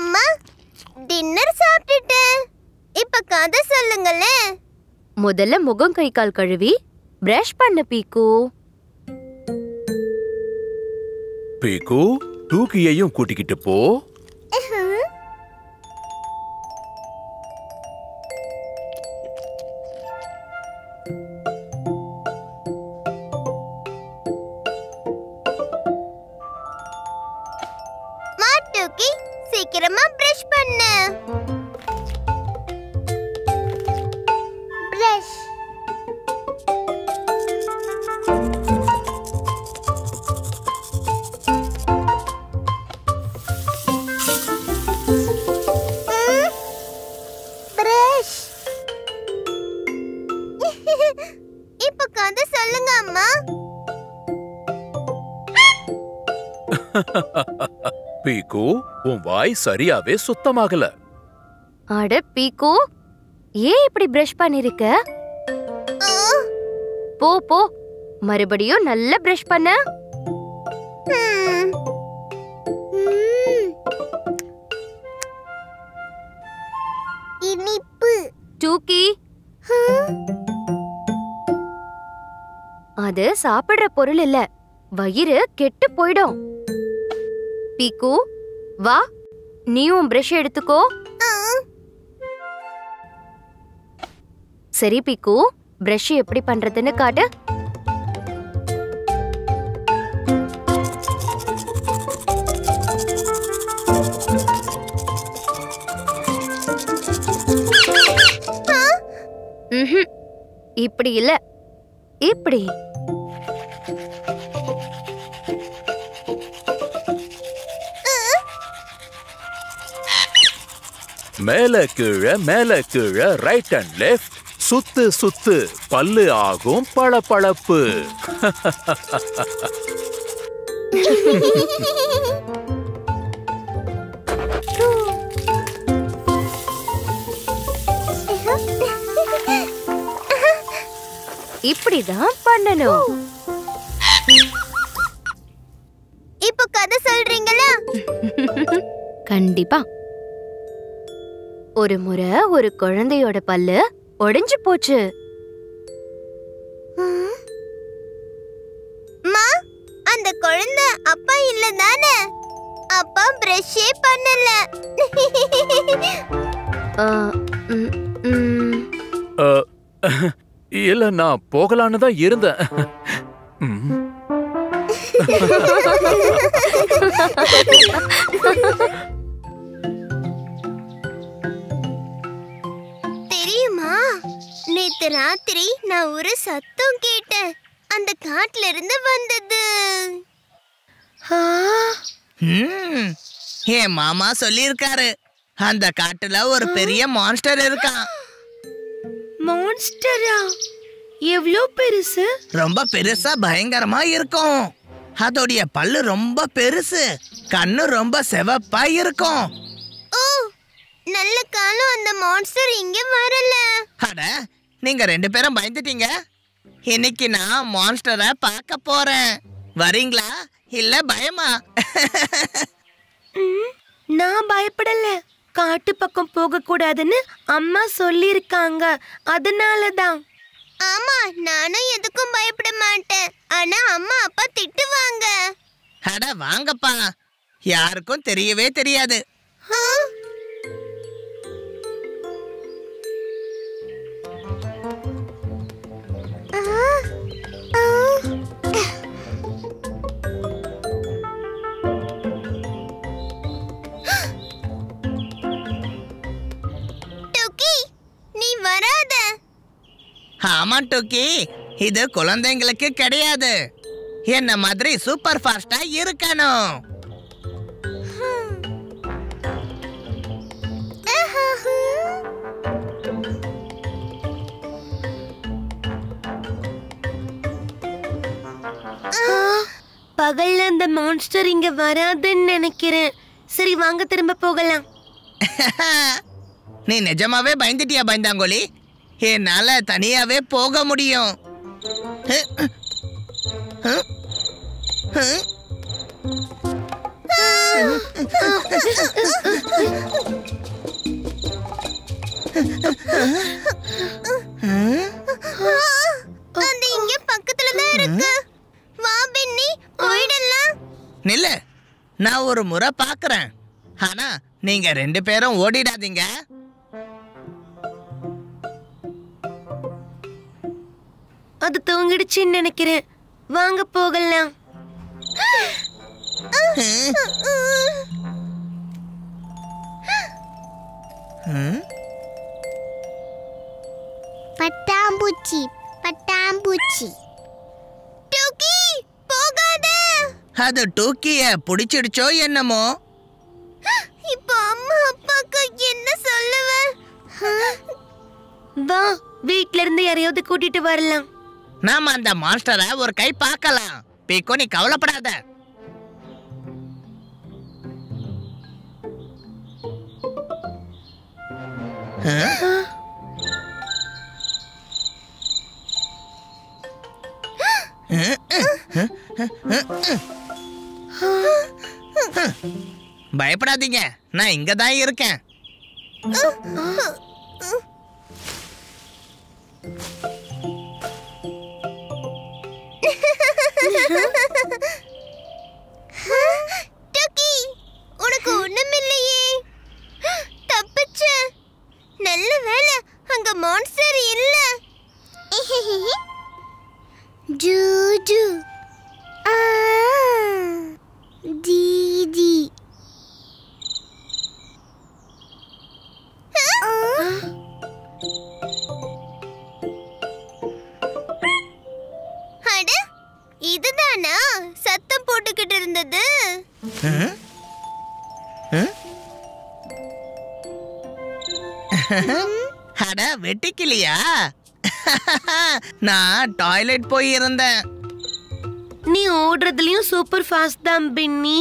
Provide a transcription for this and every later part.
அம்மா, டின்னர் சாப்பிட்டுட்டேன். இப்ப கதை சொல்லுங்களே. முதல்ல முகம் கை கால் கழுவி பிரஷ் பண்ணு பீக்கு. பீக்கு, தூக்கியையும் கூட்டிக்கிட்டு போ. மாட்டூக்கி, சீக்கிரமா பிரஷ் பண்ணு. பிரஷ். பிரஷ். இப்ப கதை சொல்லுங்க அம்மா. பீக்கு, உன் வாய் சரியாவே சுத்தமாகல. அட பீக்கு, ஏன் இப்படி பிரஷ் பண்ணிருக்க? போ போ, மறுபடியும் நல்லா பிரஷ் பண்ணு. இனிப்பு. டூக்கி, அது சாப்பிடுற பொருள் இல்ல, வயிறு கெட்டு போயிடும். பீக்கு, வா, நீயும் பிரஷ் எடுத்துக்கோ. சரி பீக்கு, பிரஷ் எப்படி பண்றதுன்னு காட்டு. இப்படி இல்ல, இப்படி. மேல கீழ ரைட் அண்ட் லெஃப்ட், சுத்து சுத்து, பல்லு ஆகும் பளபளப்பு. இப்படிதான் பண்ணணும். இப்ப கதை சொல்றீங்களா? கண்டிப்பா. ஒரு முறை ஒரு குழந்தையோட பல்லு உடைஞ்சு போச்சு. மா, அந்த குழந்தை அப்பா இல்ல தானே? அப்பா பிரஷே பண்ணல. இல்ல, நான் போகலான்னு தான் இருந்தேன். தெரியுமா, நேத்து ராத்திரி நான் ஒரு சத்தம் கேட்டேன். அந்த காட்டுல இருந்து வந்தது. என் மாமா சொல்லியிருக்காரு, அந்த காட்டுல ஒரு பெரிய மான்ஸ்டர் இருக்கான். மான்ஸ்டரா? எவ்வளோ பெருசு? ரொம்ப பெருசா பயங்கரமா இருக்கும். அதோடைய பல்லு ரொம்ப பெருசு, கண்ணு ரொம்ப செவப்பா இருக்கும். ஓ, நல்ல காலம் அந்த மான்ஸ்டர் இங்க வரல. அட, நீங்க 2 பேரும் பயந்துட்டீங்க. இன்னைக்கு நான் மான்ஸ்டரை பார்க்க போறேன். வரீங்களா இல்ல பயமா? நான் பயப்படல. காட்டு பக்கம் போக கூடாதுன்னு அம்மா சொல்லிருக்காங்க, அதனாலதான். ஆமா, நானும் எதுக்கும் பயப்பட மாட்டேன். ஆனா அம்மா அப்பா திட்டுவாங்க. அட வாங்கப்பா, யாருக்கும் தெரியவே தெரியாது. டோக்கி, நீ வராத. ஆமா டோக்கி, இது குழந்தைங்களுக்கு கிடையாது. என்ன மாதிரி சூப்பர் ஃபாஸ்டா இருக்கணும். பகல்ல அந்த மான்ஸ்டர் இங்க வராதுன்னு நினைக்கிறேன். சரி வாங்க திரும்ப போகலாம். நீ நிஜமாவே பயந்துட்டியா பயந்தாங்கோலி? என்னால தனியாவே போக முடியும். அது இங்க பக்கத்துல தான் இருக்கு. வா பின்னி, போயிடலாம். நில்லு, நான் ஒரு முறை பாக்குறேன். ஆனா நீங்க 2 பேரும் ஓடிடாதீங்க. அது தூங்கிடுச்சுன்னு நினைக்கிறேன். வாங்க போகலாம். பட்டாம்பூச்சி பட்டாம்பூச்சி. டூக்கி போகாத. அது டூக்கிய புடிச்சிடுச்சோ என்னமோ. இப்போ அம்மா அப்பாக்கு என்ன சொல்லுவேன்? வா, வீட்ல இருந்து யாரையாவது கூட்டிட்டு வரலாம். நாம அந்த மாஸ்டரை ஒரு கை பார்க்கலாம். பீக்கோ, நீ கவலைப்படாத. பயப்படாதீங்க, நான் இங்க தான் இருக்கேன். டூக்கி, உனக்கு ஒண்ணுமில்லையே. தப்பிச்ச. நல்ல வேளை அங்க மான்ஸ்டர் இல்ல. ஜூஜு ஆ ஜீஜி. அட, இதுதானா சத்தம் போட்டுக்கிட்டு இருந்தது? அட, வெட்டிக்கலையா? நான் டாய்லெட் போய் இருந்தேன். நீ ஓடுறதுலயும் சூப்பர் ஃபாஸ்ட் தான் பின்னி.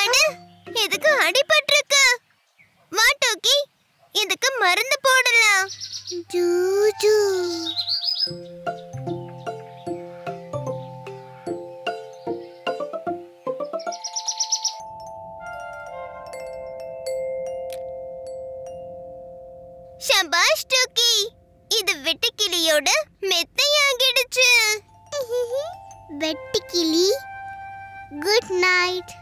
அட, இதுக்கு அடிபட்டிருக்கு. வா டோக்கி, இதுக்கு மருந்து போடலாம். ஜூஜு. ஷபாஷ் டோக்கி, இது வெட்டுக்கிளியோட மெத்தையாகிடுச்சு. வெட்டுக்கிளி, குட் நைட்.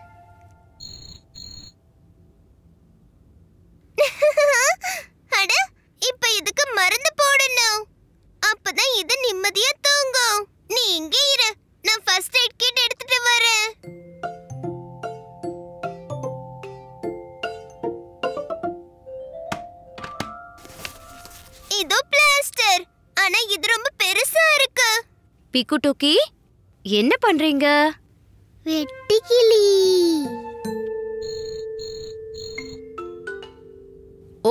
அட, இப்ப இதுக்கு மருந்து போடணும். அப்பதான் இது நிம்மதியா தூங்கும். நீ இங்கே இரு, நான் ஃபர்ஸ்ட் எய்ட் கிட் எடுத்துட்டு வரேன். இதோ பிளாஸ்டர். ஆனா இது ரொம்ப பெருசா இருக்கு. பிக்கு டூக்கி, என்ன பண்றீங்க? வெட்டுக்கிளி.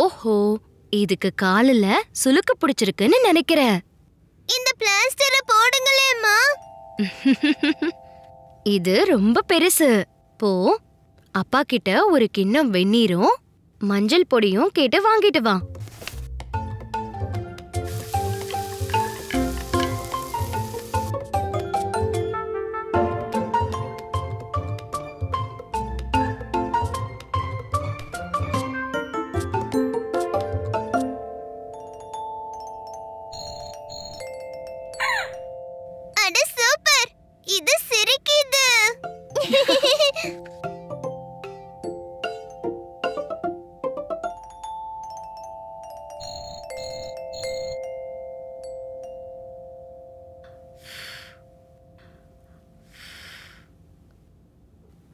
ஓஹோ, இதுக்கு காலில் சுளுக்கு பிடிச்சிருக்குன்னு நினைக்கிறேன். இந்த பிளாஸ்டரை போடுங்களேம்மா. இது ரொம்ப பெருசு. போ, அப்பா கிட்ட ஒரு கிண்ணம் வெந்நீரும் மஞ்சள் பொடியும் கேட்டு வாங்கிட்டு வா. அட சூப்பர், இது சிரிக்குது.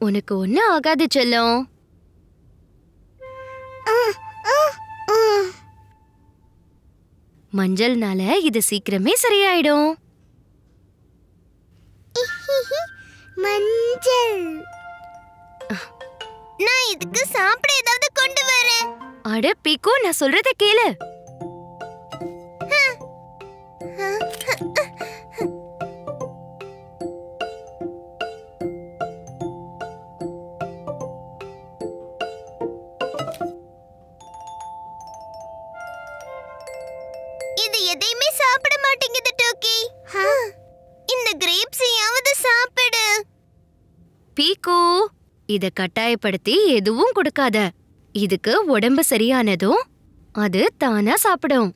உனக்கு ஒன்னும் ஆகாது செல்லம். மஞ்சள்னால இது சீக்கிரமே சரியாயிடும். மஞ்சள். நான் இதுக்கு சாப்பிட ஏதாவது கொண்டு வரேன். அட பீக்கோ, நான் சொல்றத கேளு. இத கட்டாயப்படுத்தி எதுவும் கொடுக்காத. இதுக்கு உடம்பு சரியானதும் அது தானா சாப்பிடும்.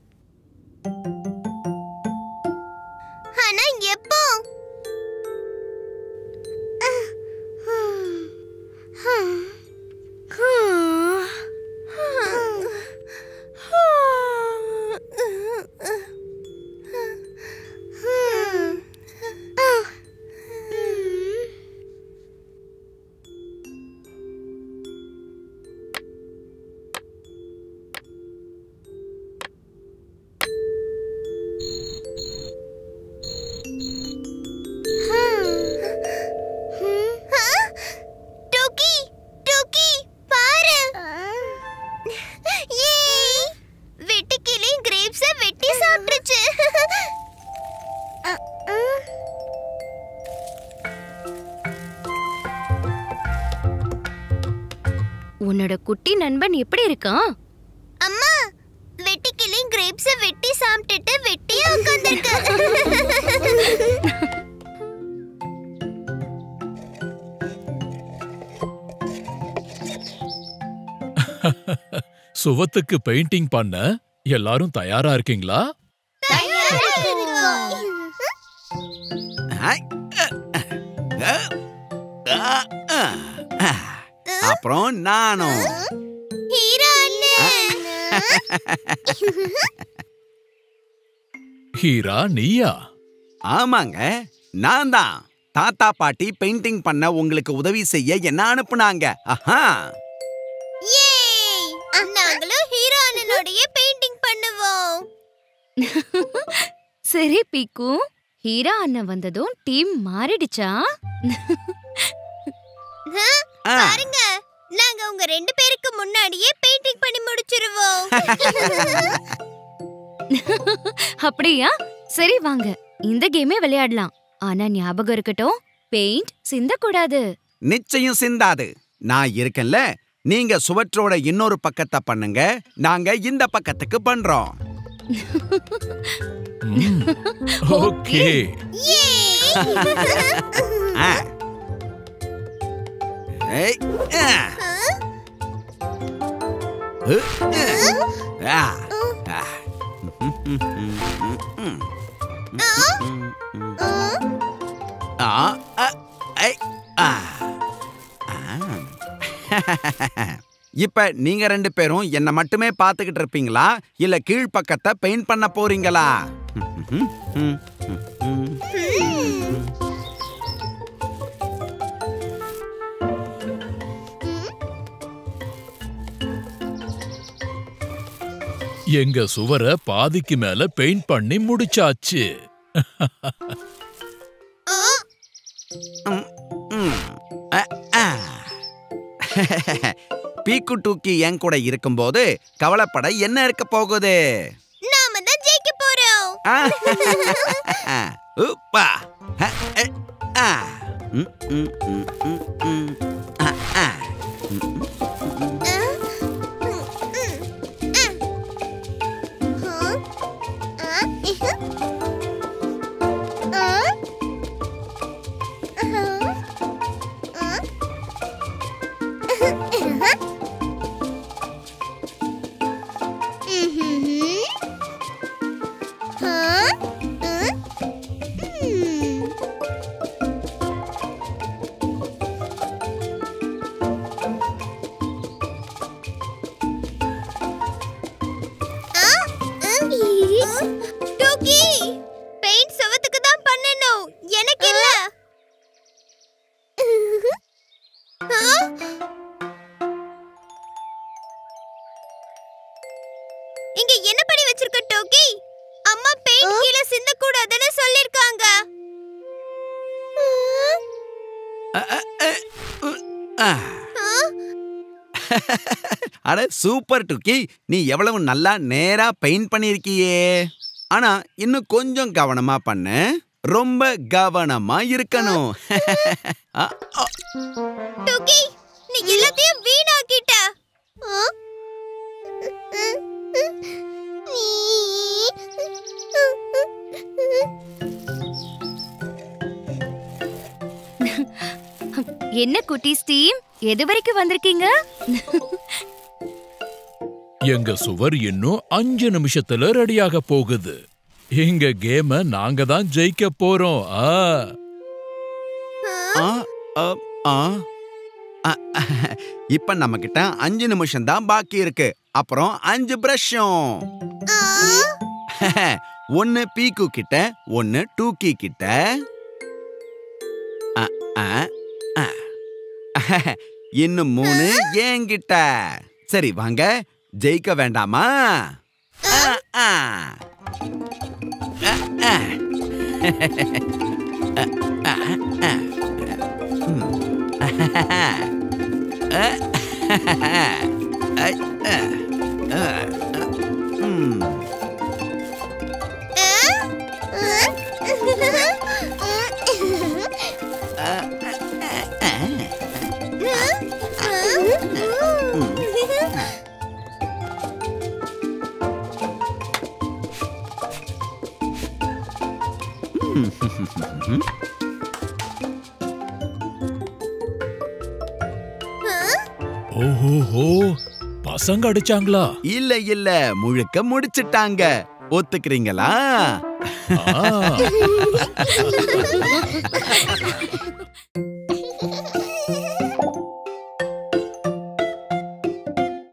ஆனா எப்போ? உன்னோட குட்டி நண்பன் எப்படி இருக்கான்? அம்மா, வெட்டிக்கிளி கிரேப்ஸ வெட்டி சாப்பிட்டுட்டு வெட்டியா உட்கார்ந்திருக்கு. சுவத்துக்கு பெயிண்டிங் பண்ண எல்லாரும் தயாரா இருக்கீங்களா? அப்புறம் நானும். ஹீரா, நீயா? ஆமாங்க, நான் தான். தாத்தா பாட்டி பெயிண்டிங் பண்ண உங்களுக்கு உதவி செய்ய என்ன அனுப்புனாங்க. ஆஹா, நாங்களும் ஹீரோ அண்ணனோடயே பெயிண்டிங் பண்ணுவோம். சரி பீக்கு, ஹீரா அண்ணன் வந்ததும் டீம் மாறிடுச்சா? பாருங்க, நாங்க உங்க 2 பேருக்கு முன்னாடியே பெயிண்டிங் பண்ணி முடிச்சிருவோம். அப்படியா? சரி வாங்க, இந்த கேமே விளையாடலாம். ஆனா ஞாபகம் இருக்கட்டும், பெயிண்ட் சிந்தக்கூடாது. நிச்சயம் சிந்தாது. நான் இருக்கேன்ல. நீங்க சுவற்றோட இன்னொரு பக்கத்தை பண்ணுங்க, நாங்க இந்த பக்கத்துக்கு பண்றோம். ஓகே. ஏய், இப்ப நீங்க 2 பேரும் என்ன மட்டுமே பாத்துக்கிட்டு இருப்பீங்களா, இல்ல கீழ்பக்கத்தை பெயிண்ட் பண்ண போறீங்களா? எங்க சுவரை பாதிக்கு மேல பெயிண்ட் பண்ணி முடிச்சாச்சு. பீக்கு டூக்கி என் கூட இருக்கும்போது கவலைப்பட என்ன இருக்க போகுது? நாம தான் ஜெயிக்க போறோம். உப்பா. டூக்கி, பெயிண்ட் சுவத்துக்கு தான் பண்ணனும், எனக்கு இல்ல. இங்க என்ன பண்ணி வச்சிருக்க டோக்கி? அம்மா பெயிண்ட் கீழ சிந்த கூடாதுன்னு சொல்லிருக்காங்க. அட சூப்பர் டுக்கி, நீ எவ்வளவு நல்லா நேரா பெயிண்ட் பண்ணிருக்கியே. ஆனா இன்னும் கொஞ்சம் கவனமா பண்ணு, ரொம்ப கவனமா இருக்கணும். டோக்கி, நீ எல்லாத்தையும் வீணாக்கிட்ட. என்ன குட்டீஸ் டீம், எது வரைக்கும் வந்திருக்கீங்க? எங்க சுவர் இன்னும் 5 நிமிஷத்துல ரெடியாக போகுது. எங்க கேம நாங்க தான் ஜெயிக்க போறோம். ஆ, அ, ஆ. இப்ப நம்ம கிட்ட 5 நிமிஷம் தான் பாக்கி இருக்கு. அப்புறம் 5 பிரஷும். ஒன்னு பீக்கு கிட்ட, ஒன்னு டூக்கி கிட்ட. இன்னும் 3 என்கிட்ட. சரி வாங்க, ஜெயிக்க வேண்டாமா? ஓஹோ, பசங்க அடிச்சாங்களா? இல்ல இல்ல, முழுக்க முடிச்சிட்டாங்க. ஒத்துக்கிறீங்களா?